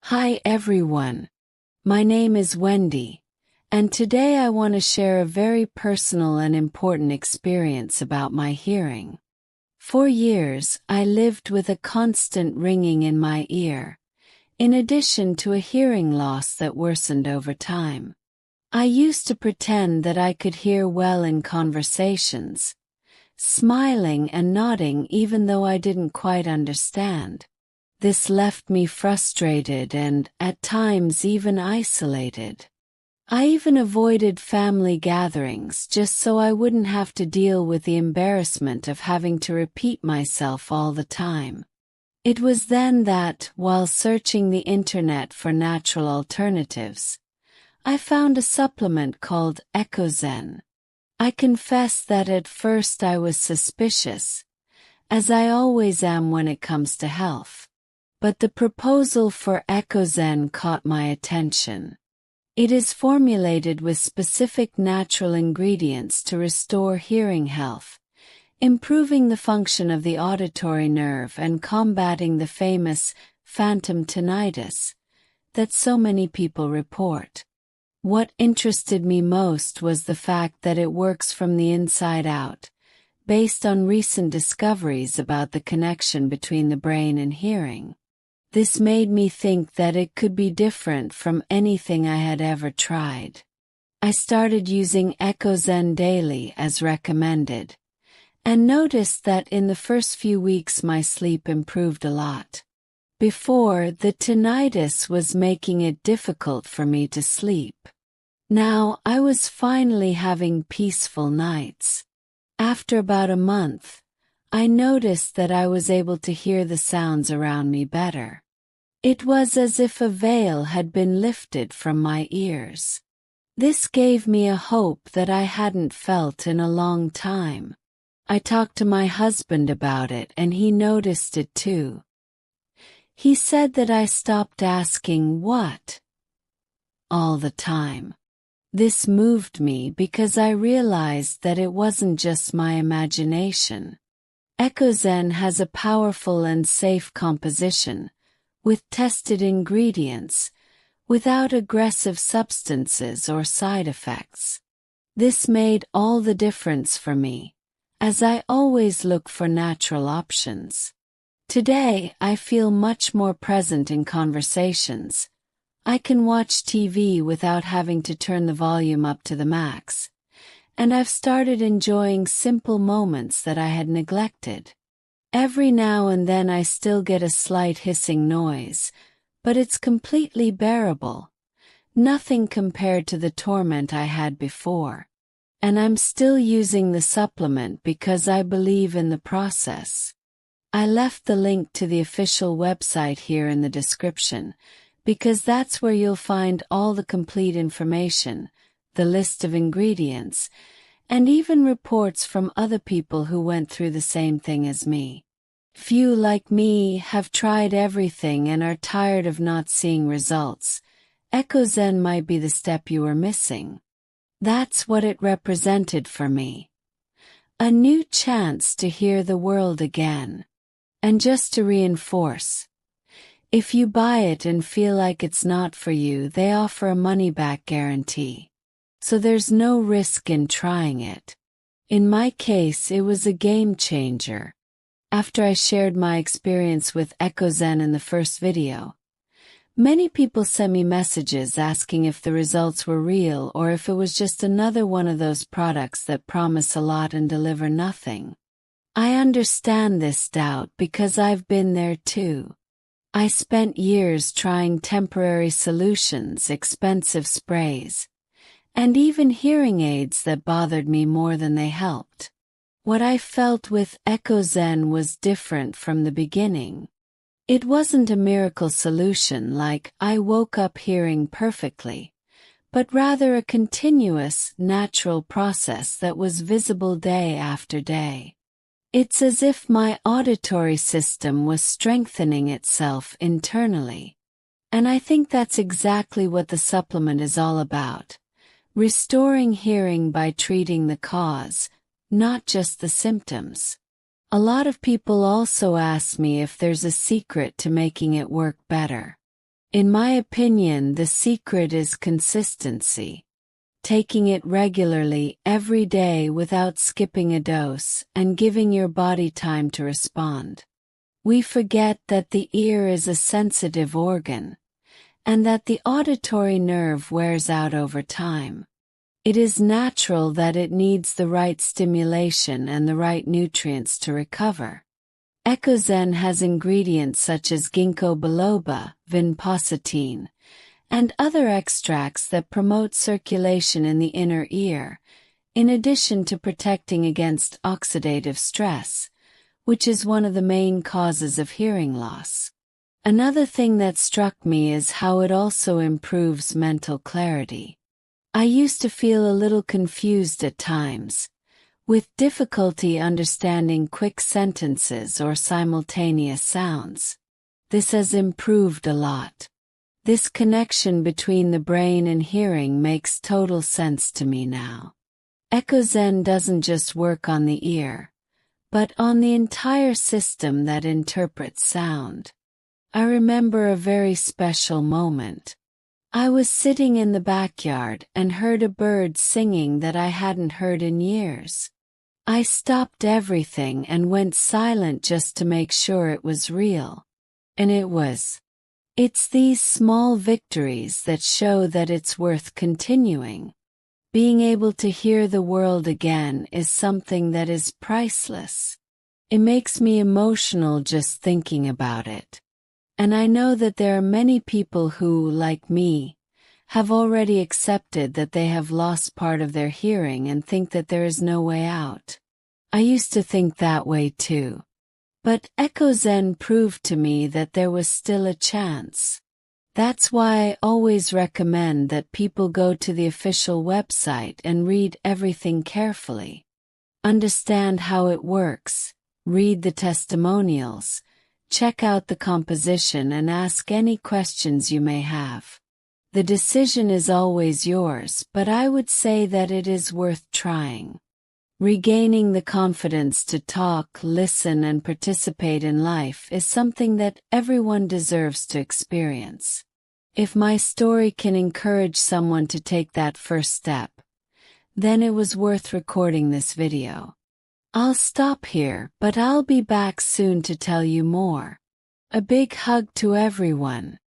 Hi everyone, my name is Wendy, and today I want to share a very personal and important experience about my hearing. For years, I lived with a constant ringing in my ear, in addition to a hearing loss that worsened over time. I used to pretend that I could hear well in conversations, smiling and nodding even though I didn't quite understand. This left me frustrated and, at times, even isolated. I even avoided family gatherings just so I wouldn't have to deal with the embarrassment of having to repeat myself all the time. It was then that, while searching the internet for natural alternatives, I found a supplement called EchoXen. I confess that at first I was suspicious, as I always am when it comes to health. But the proposal for EchoXen caught my attention. It is formulated with specific natural ingredients to restore hearing health, improving the function of the auditory nerve and combating the famous phantom tinnitus that so many people report. What interested me most was the fact that it works from the inside out, based on recent discoveries about the connection between the brain and hearing. This made me think that it could be different from anything I had ever tried. I started using EchoXen daily as recommended, and noticed that in the first few weeks my sleep improved a lot. Before, the tinnitus was making it difficult for me to sleep. Now, I was finally having peaceful nights. After about a month, I noticed that I was able to hear the sounds around me better. It was as if a veil had been lifted from my ears. This gave me a hope that I hadn't felt in a long time. I talked to my husband about it and he noticed it too. He said that I stopped asking what all the time. This moved me because I realized that it wasn't just my imagination. EchoXen has a powerful and safe composition, with tested ingredients, without aggressive substances or side effects. This made all the difference for me, as I always look for natural options. Today, I feel much more present in conversations. I can watch TV without having to turn the volume up to the max, and I've started enjoying simple moments that I had neglected. Every now and then I still get a slight hissing noise, but it's completely bearable. Nothing compared to the torment I had before. And I'm still using the supplement because I believe in the process. I left the link to the official website here in the description, because that's where you'll find all the complete information, the list of ingredients, and even reports from other people who went through the same thing as me. Few like me have tried everything and are tired of not seeing results. EchoXen might be the step you were missing. That's what it represented for me. A new chance to hear the world again. And just to reinforce, if you buy it and feel like it's not for you, they offer a money-back guarantee. So there's no risk in trying it. In my case, it was a game changer. After I shared my experience with EchoXen in the first video, many people sent me messages asking if the results were real or if it was just another one of those products that promise a lot and deliver nothing. I understand this doubt because I've been there too. I spent years trying temporary solutions, expensive sprays, and even hearing aids that bothered me more than they helped. What I felt with EchoXen was different from the beginning. It wasn't a miracle solution like I woke up hearing perfectly, but rather a continuous, natural process that was visible day after day. It's as if my auditory system was strengthening itself internally. And I think that's exactly what the supplement is all about. Restoring hearing by treating the cause, not just the symptoms. A lot of people also ask me if there's a secret to making it work better. In my opinion, the secret is consistency. Taking it regularly every day without skipping a dose and giving your body time to respond. We forget that the ear is a sensitive organ, and that the auditory nerve wears out over time. It is natural that it needs the right stimulation and the right nutrients to recover. EchoXen has ingredients such as ginkgo biloba, vinpocetine, and other extracts that promote circulation in the inner ear, in addition to protecting against oxidative stress, which is one of the main causes of hearing loss. Another thing that struck me is how it also improves mental clarity. I used to feel a little confused at times, with difficulty understanding quick sentences or simultaneous sounds. This has improved a lot. This connection between the brain and hearing makes total sense to me now. EchoXen doesn't just work on the ear, but on the entire system that interprets sound. I remember a very special moment. I was sitting in the backyard and heard a bird singing that I hadn't heard in years. I stopped everything and went silent just to make sure it was real. And it was. It's these small victories that show that it's worth continuing. Being able to hear the world again is something that is priceless. It makes me emotional just thinking about it. And I know that there are many people who, like me, have already accepted that they have lost part of their hearing and think that there is no way out. I used to think that way too. But EchoXen proved to me that there was still a chance. That's why I always recommend that people go to the official website and read everything carefully. Understand how it works, read the testimonials, check out the composition and ask any questions you may have. The decision is always yours, but I would say that it is worth trying. Regaining the confidence to talk, listen, and participate in life is something that everyone deserves to experience. If my story can encourage someone to take that first step, then it was worth recording this video. I'll stop here, but I'll be back soon to tell you more. A big hug to everyone.